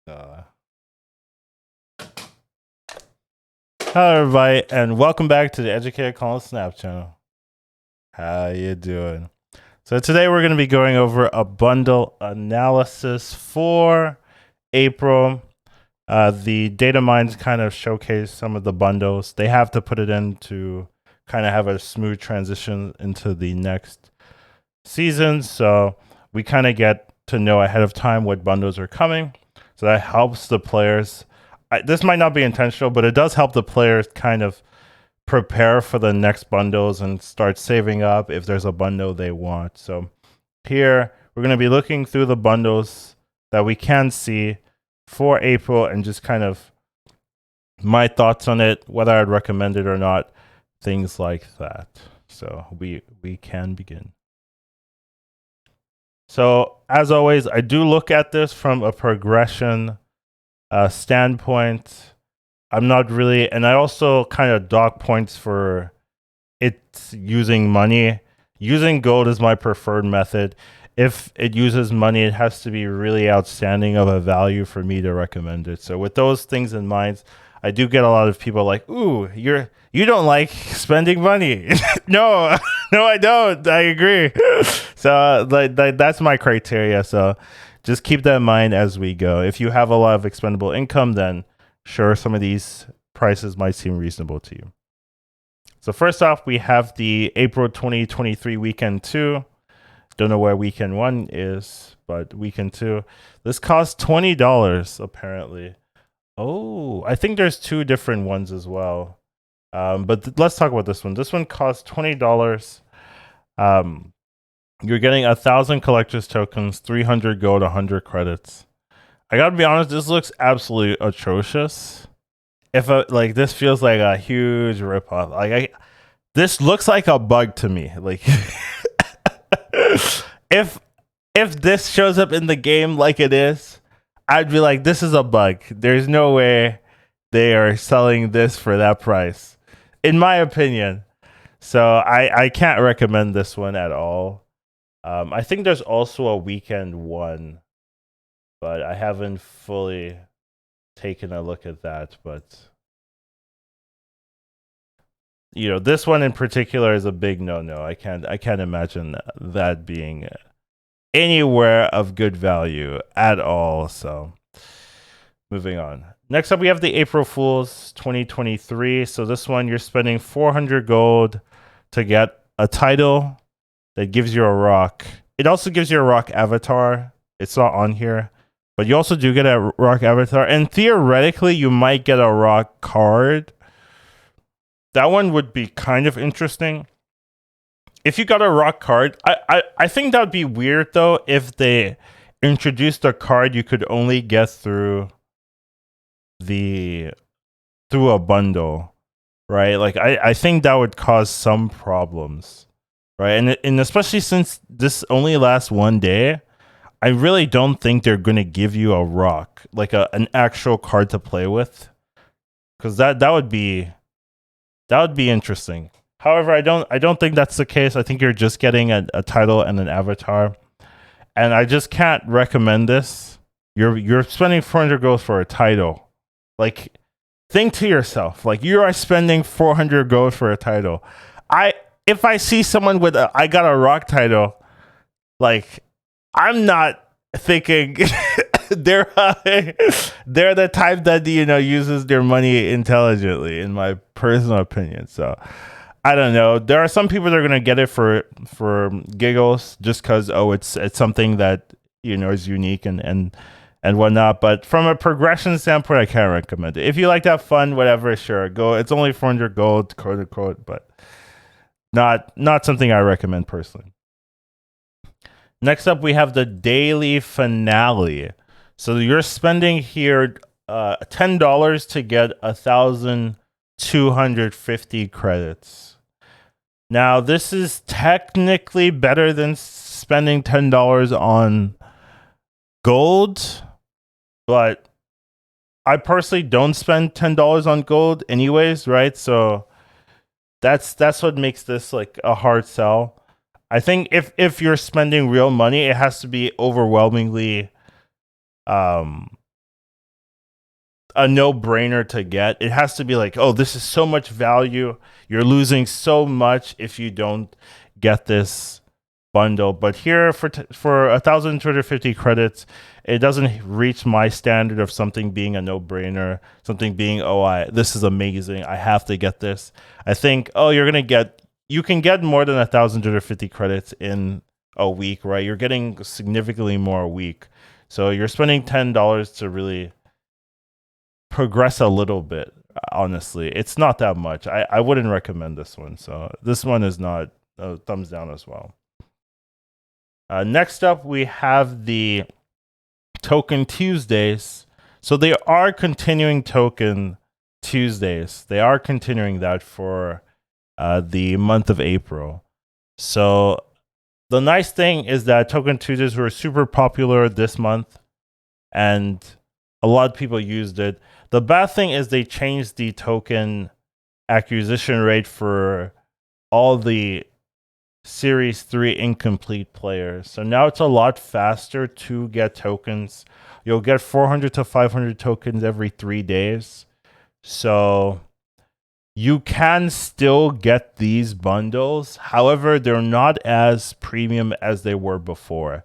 Hello, everybody, and welcome back to the Educated Colin Snap channel. How you doing? So today we're going to be going over a bundle analysis for April. The data mines kind of showcase some of the bundles. They have to put it in to kind of have a smooth transition into the next season. So we kind of get to know ahead of time what bundles are coming. So that helps the players. This might not be intentional, but it does help the players kind of prepare for the next bundles and start saving up if there's a bundle they want. So here we're going to be looking through the bundles that we can see for April and just kind of my thoughts on it, whether I'd recommend it or not, things like that. So we can begin. So as always, I do look at this from a progression standpoint. I'm not really, and I also kind of dock points for it using money. Using gold is my preferred method. If it uses money, it has to be really outstanding of a value for me to recommend it. So with those things in mind, I do get a lot of people like, "Ooh, you don't like spending money." No, no, I don't. I agree. So that's my criteria. So just keep that in mind as we go. If you have a lot of expendable income, then sure, some of these prices might seem reasonable to you. So first off, we have the April 2023 weekend 2. Don't know where weekend 1 is, but weekend 2. This costs $20 apparently. Oh, I think there's 2 different ones as well. But let's talk about this one. This one costs $20. You're getting 1,000 collector's tokens, 300 gold, 100 credits. I gotta be honest, this looks absolutely atrocious. If like this feels like a huge ripoff. This looks like a bug to me. Like if this shows up in the game like it is, I'd be like, this is a bug. There's no way they are selling this for that price, in my opinion. So I can't recommend this one at all. I think there's also a weekend 1, but I haven't fully taken a look at that. But you know, this one in particular is a big no-no. I can't imagine that being anywhere of good value at all. So moving on. Next up, we have the April Fools 2023. So this one, you're spending 400 gold to get a title that gives you a rock. It also gives you a rock avatar. It's not on here, but you also do get a rock avatar. And theoretically, you might get a rock card. That one would be kind of interesting. If you got a rock card, I think that would be weird though if they introduced a card you could only get through a bundle, right? Like I think that would cause some problems, right? And especially since this only lasts 1 day, I really don't think they're gonna give you a rock, like an actual card to play with, because that would be interesting. However, I don't think that's the case. I think you're just getting a title and an avatar, and I just can't recommend this. You're spending 400 gold for a title. Like, think to yourself, like, you are spending 400 gold for a title. If I see someone with I got a rock title, like, I'm not thinking they're the type that uses their money intelligently, in my personal opinion. So I don't know. There are some people that are gonna get it for giggles, just because it's something that is unique and whatnot. But from a progression standpoint, I can't recommend it. If you like to have fun, whatever, sure, go. It's only 400 gold, quote unquote, but not something I recommend personally. Next up, we have the daily finale. So you're spending here $10 to get 1,250 credits. Now, this is technically better than spending $10 on gold, but I personally don't spend $10 on gold anyways, right? So that's what makes this like a hard sell. I think if you're spending real money, it has to be overwhelmingly a no-brainer to get. It has to be like, oh, this is so much value. You're losing so much if you don't get this bundle. But here for 1,250 credits, it doesn't reach my standard of something being a no-brainer, something being, oh, this is amazing, I have to get this. I think, oh, you can get more than 1,250 credits in a week, right? You're getting significantly more a week. So you're spending $10 to really progress a little bit. Honestly, it's not that much. I wouldn't recommend this one. So this one is not a thumbs down as well. Next up, we have the Token Tuesdays. So they are continuing Token Tuesdays. They are continuing that for the month of April. So the nice thing is that Token Tuesdays were super popular this month, and a lot of people used it. The bad thing is they changed the token acquisition rate for all the Series 3 incomplete players. So now it's a lot faster to get tokens. You'll get 400 to 500 tokens every 3 days. So you can still get these bundles. However, they're not as premium as they were before.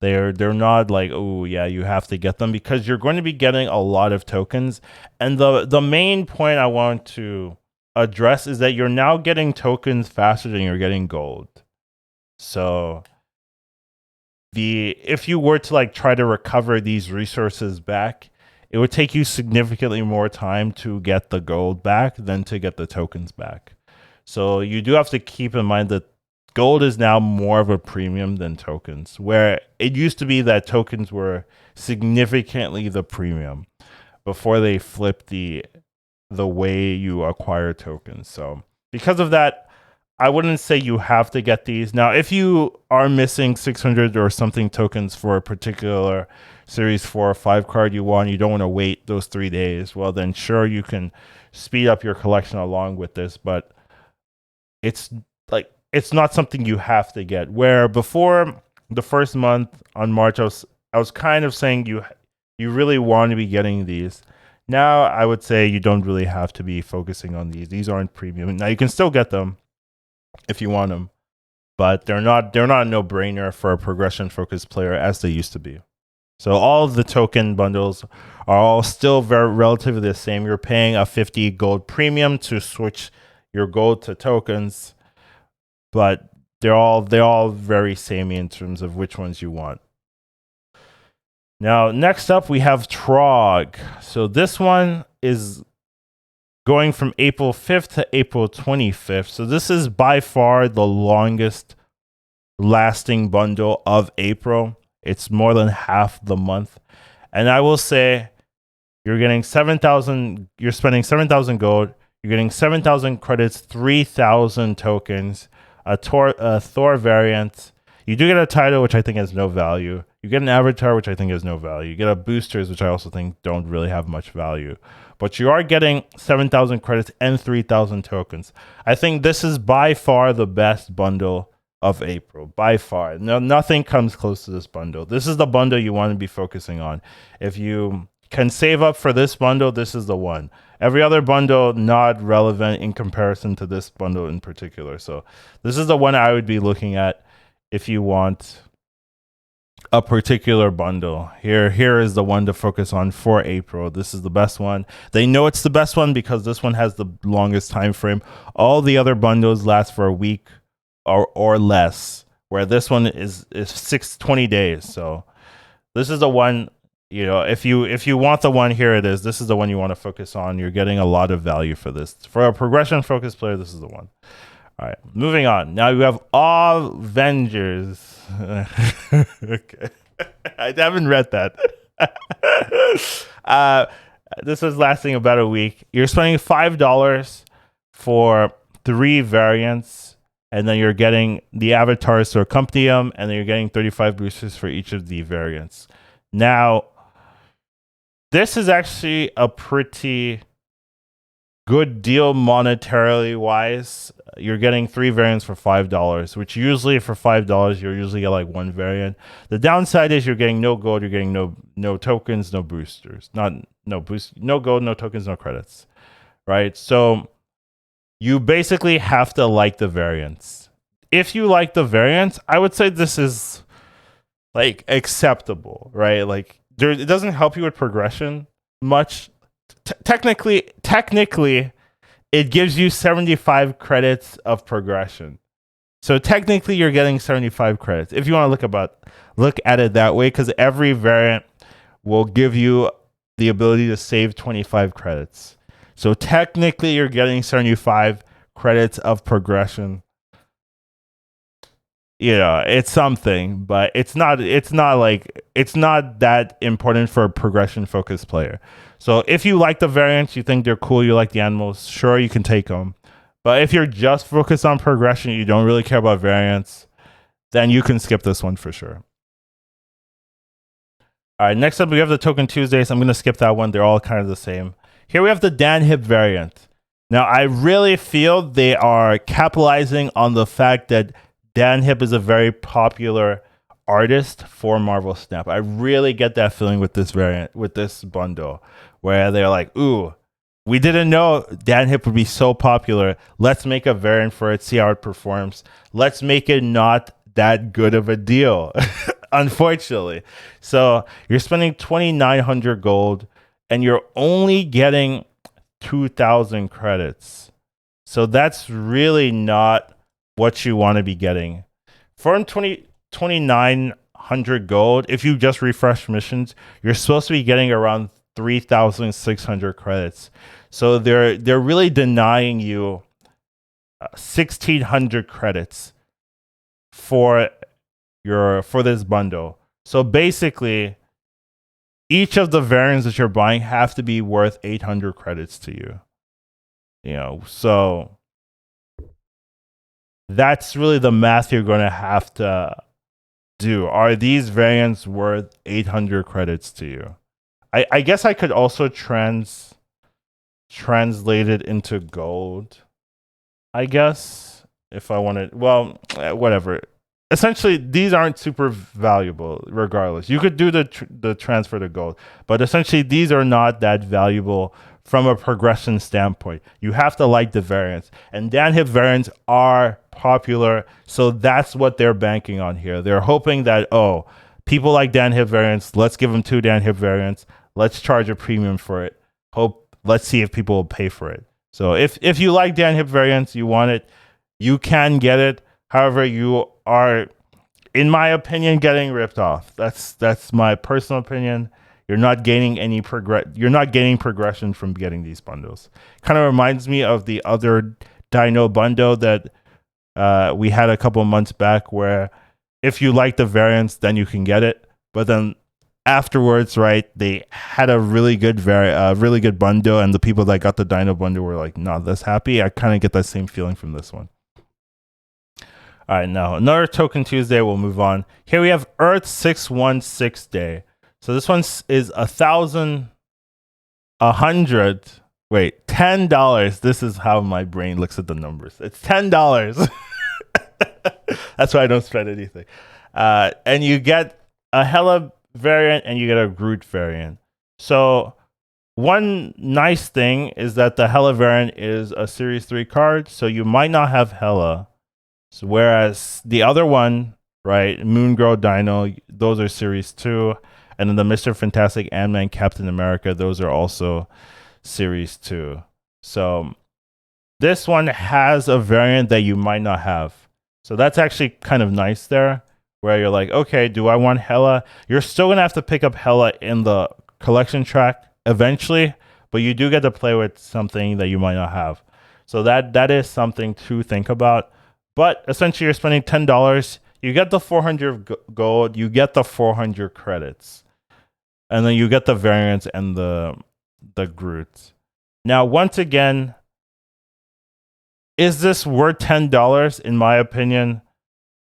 They're not like, oh yeah, you have to get them, because you're going to be getting a lot of tokens. And the main point I want to address is that you're now getting tokens faster than you're getting gold. So if you were to like try to recover these resources back, it would take you significantly more time to get the gold back than to get the tokens back. So you do have to keep in mind that gold is now more of a premium than tokens, where it used to be that tokens were significantly the premium before they flipped the way you acquire tokens. So because of that, I wouldn't say you have to get these. Now, if you are missing 600 or something tokens for a particular Series 4 or 5 card you want, you don't want to wait those 3 days, well, then sure, you can speed up your collection along with this, but it's not something you have to get. Where before the first month on March, I was kind of saying you really want to be getting these. Now I would say you don't really have to be focusing on these. These aren't premium. Now you can still get them if you want them, but they're not a no-brainer for a progression-focused player as they used to be. So all of the token bundles are all still very relatively the same. You're paying a 50 gold premium to switch your gold to tokens, but they're all very samey in terms of which ones you want. Now, next up, we have Throg. So this one is going from April 5th to April 25th. So this is by far the longest lasting bundle of April. It's more than half the month. And I will say, you're getting 7,000, you're spending 7,000 gold, you're getting 7,000 credits, 3,000 tokens, a Thor variant. You do get a title, which I think has no value. You get an avatar, which I think has no value. You get a boosters, which I also think don't really have much value. But you are getting 7,000 credits and 3,000 tokens. I think this is by far the best bundle of April. By far. No, nothing comes close to this bundle. This is the bundle you want to be focusing on. If you can save up for this bundle, this is the one. Every other bundle, not relevant in comparison to this bundle in particular. So this is the one I would be looking at if you want a particular bundle. Here is the one to focus on for April. This is the best one. They know it's the best one because this one has the longest time frame. All the other bundles last for a week or less, where this one is 20 days. So this is the one, you know, if you want the one, here it is. This is the one you want to focus on. You're getting a lot of value for this. For a progression focused player, this is the one. All right, moving on. Now you have Awwvengers. Okay. I haven't read that. This was lasting about a week. You're spending $5 for 3 variants, and then you're getting the avatars to accompany them, and then you're getting 35 boosters for each of the variants. Now, this is actually a pretty good deal monetarily wise. you're getting 3 variants for $5, which usually for $5 you usually get like 1 variant. The downside is you're getting no gold, you're getting no tokens, no boosters, no gold, no tokens, no credits, right? So you basically have to like the variants. If you like the variants, I would say this is like acceptable, right? Like it doesn't help you with progression much. Technically, it gives you 75 credits of progression. So technically, you're getting 75 credits if you want to look at it that way, because every variant will give you the ability to save 25 credits. So technically, you're getting 75 credits of progression. It's something, but it's not that important for a progression focused player. So if you like the variants, you think they're cool, you like the animals, sure, you can take them. But if you're just focused on progression, you don't really care about variants, then you can skip this one for sure. All right, next up we have the Token Tuesdays. I'm going to skip that one. They're all kind of the same. Here we have the Hipp variant. Now, I really feel they are capitalizing on the fact that Hipp is a very popular artist for Marvel Snap. I really get that feeling with this variant, with this bundle, where they're like, ooh, we didn't know Hipp would be so popular. Let's make a variant for it, see how it performs. Let's make it not that good of a deal, unfortunately. So you're spending 2,900 gold, and you're only getting 2,000 credits. So that's really not what you want to be getting. For 2,900 gold, if you just refresh missions, you're supposed to be getting around 3,600 credits. So they're really denying you 1,600 credits for this bundle. So basically, each of the variants that you're buying have to be worth 800 credits to you. So that's really the math you're going to have to do. Are these variants worth 800 credits to you? I guess I could also translate it into gold, I guess, if I wanted. Well, whatever. Essentially, these aren't super valuable regardless. You could do the transfer to gold, but essentially these are not that valuable from a progression standpoint. You have to like the variants, and Hipp variants are popular, so that's what they're banking on here. They're hoping that, oh, people like Hipp variants, let's give them 2 Hipp variants, let's charge a premium for it. Let's see if people will pay for it. So if you like Hipp variants, you want it, you can get it. However, you are, in my opinion, getting ripped off. That's my personal opinion. You're not gaining progression from getting these bundles. Kind of reminds me of the other Dino bundle that we had a couple months back, where if you like the variants, then you can get it. But then afterwards, right, they had a really good bundle, and the people that got the Dino bundle were like not this happy. I kind of get that same feeling from this one. All right, now another Token Tuesday. We'll move on. Here we have Earth 616 Day. So this one is $10. This is how my brain looks at the numbers. It's $10. That's why I don't spend anything. And you get a Hela variant and you get a Groot variant. So one nice thing is that the Hela variant is a Series 3 card, so you might not have Hela. So whereas the other one, right, Moon Girl Dino, those are Series 2. And then the Mr. Fantastic, Ant-Man, Captain America, those are also Series 2. So this one has a variant that you might not have. So that's actually kind of nice there, where you're like, okay, do I want Hela? You're still going to have to pick up Hela in the collection track eventually, but you do get to play with something that you might not have. So that is something to think about. But essentially, you're spending $10. You get the 400 gold. You get the 400 credits. And then you get the variants and the Groot. Now, once again, is this worth $10 in my opinion?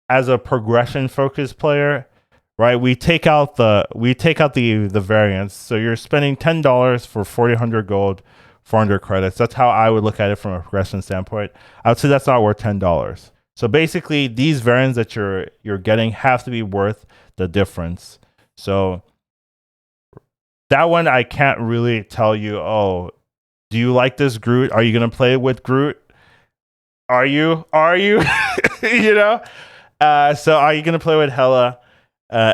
As a progression focused player, right? We take out the variants. So you're spending $10 for 400 gold 400 credits. That's how I would look at it from a progression standpoint. I would say that's not worth $10. So basically, these variants that you're getting have to be worth the difference. So that one I can't really tell you. Oh, do you like this Groot? Are you gonna play with Groot? Are you? You know? So are you gonna play with Hela?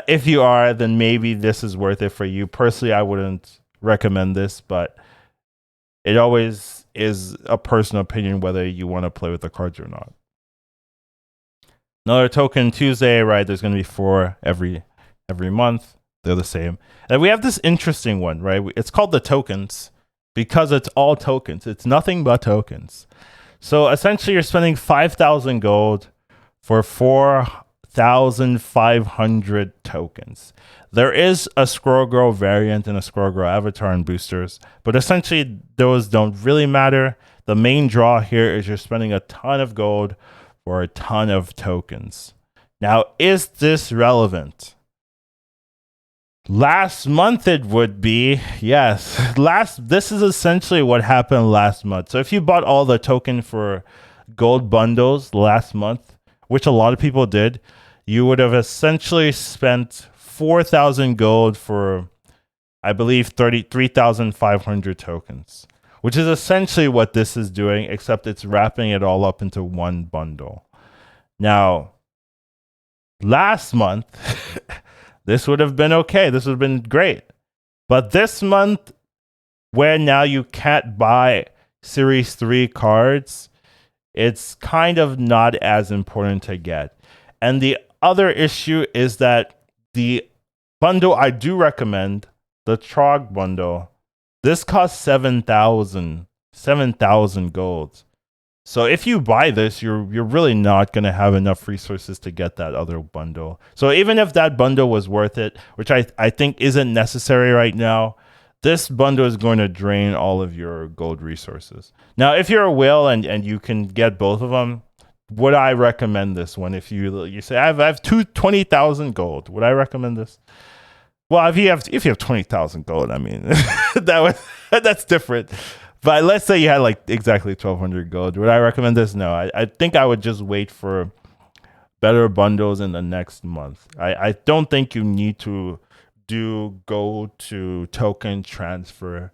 If you are, then maybe this is worth it for you. Personally, I wouldn't recommend this, but it always is a personal opinion whether you want to play with the cards or not. Another token Tuesday, right? There's going to be 4 every month. They're the same. And we have this interesting one, right? It's called the tokens because it's all tokens. It's nothing but tokens. So essentially, you're spending 5,000 gold for 4,500 tokens. There is a Squirrel Girl variant and a Squirrel Girl avatar and boosters, but essentially those don't really matter. The main draw here is you're spending a ton of gold for a ton of tokens. Now, is this relevant? Last month it would be, yes. This is essentially what happened last month. So if you bought all the token for gold bundles last month, which a lot of people did, you would have essentially spent 4,000 gold for, I believe, 33,500 tokens, which is essentially what this is doing, except it's wrapping it all up into one bundle. Now, last month, this would have been okay. This would have been great. But this month, where now you can't buy Series 3 cards, it's kind of not as important to get. And the other issue is that the bundle I do recommend, the Throg bundle, this costs 7,000 gold. So if you buy this, you're really not going to have enough resources to get that other bundle. So even if that bundle was worth it, which I think isn't necessary right now, this bundle is going to drain all of your gold resources. Now, if you're a whale and you can get both of them, would I recommend this one? If you say I have 20,000 gold, would I recommend this? Well, if you have 20,000 gold, I mean that's different. But let's say you had like exactly 1,200 gold. Would I recommend this? No, I think I would just wait for better bundles in the next month. I don't think you need to do gold to token transfer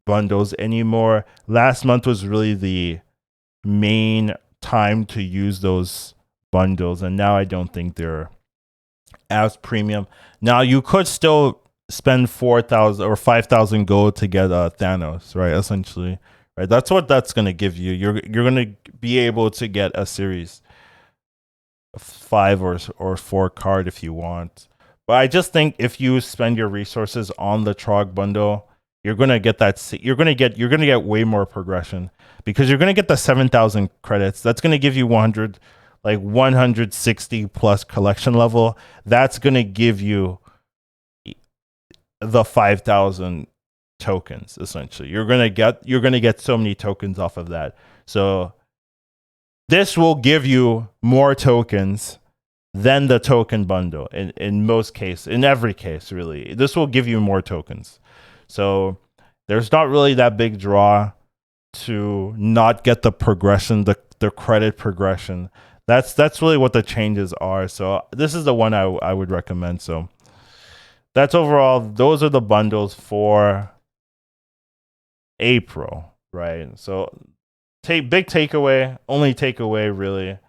bundles anymore. Last month was really the main time to use those bundles, and now I don't think they're as premium. Now you could still spend 4,000 or 5,000 gold to get Thanos, right? Essentially, right? That's what that's gonna give you. You're gonna be able to get a series 5 or 4 card if you want. But I just think if you spend your resources on the Throg bundle, you're gonna get that. You're gonna get way more progression because you're gonna get the 7,000 credits. That's gonna give you 160 plus collection level. That's gonna give you the 5,000 tokens. Essentially, you're gonna get so many tokens off of that. So this will give you more tokens than the token bundle in most cases, in every case, really. This will give you more tokens. So there's not really that big draw to not get the progression, the credit progression. That's really what the changes are. So this is the one I would recommend. So that's overall, those are the bundles for April, right? So big takeaway, only takeaway really,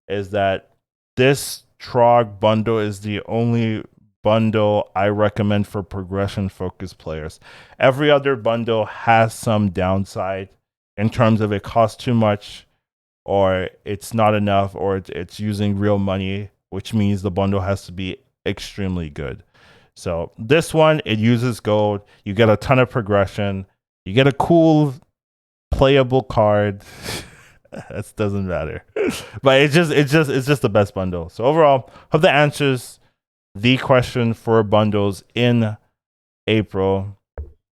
is that this Throg bundle is the only bundle I recommend for progression focused players. Every other bundle has some downside in terms of it costs too much, or it's not enough, or it's using real money, which means the bundle has to be extremely good. So this one, it uses gold. You get a ton of progression. You get a cool playable card. That doesn't matter. But it's just the best bundle. So overall, hope that answers the question for bundles in April.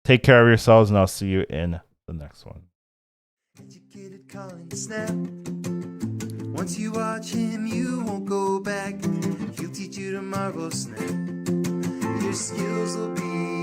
Take care of yourselves, and I'll see you in the next one. Educated calling snap. Once you watch him, you won't go back. He'll teach you tomorrow snap. Your skills will be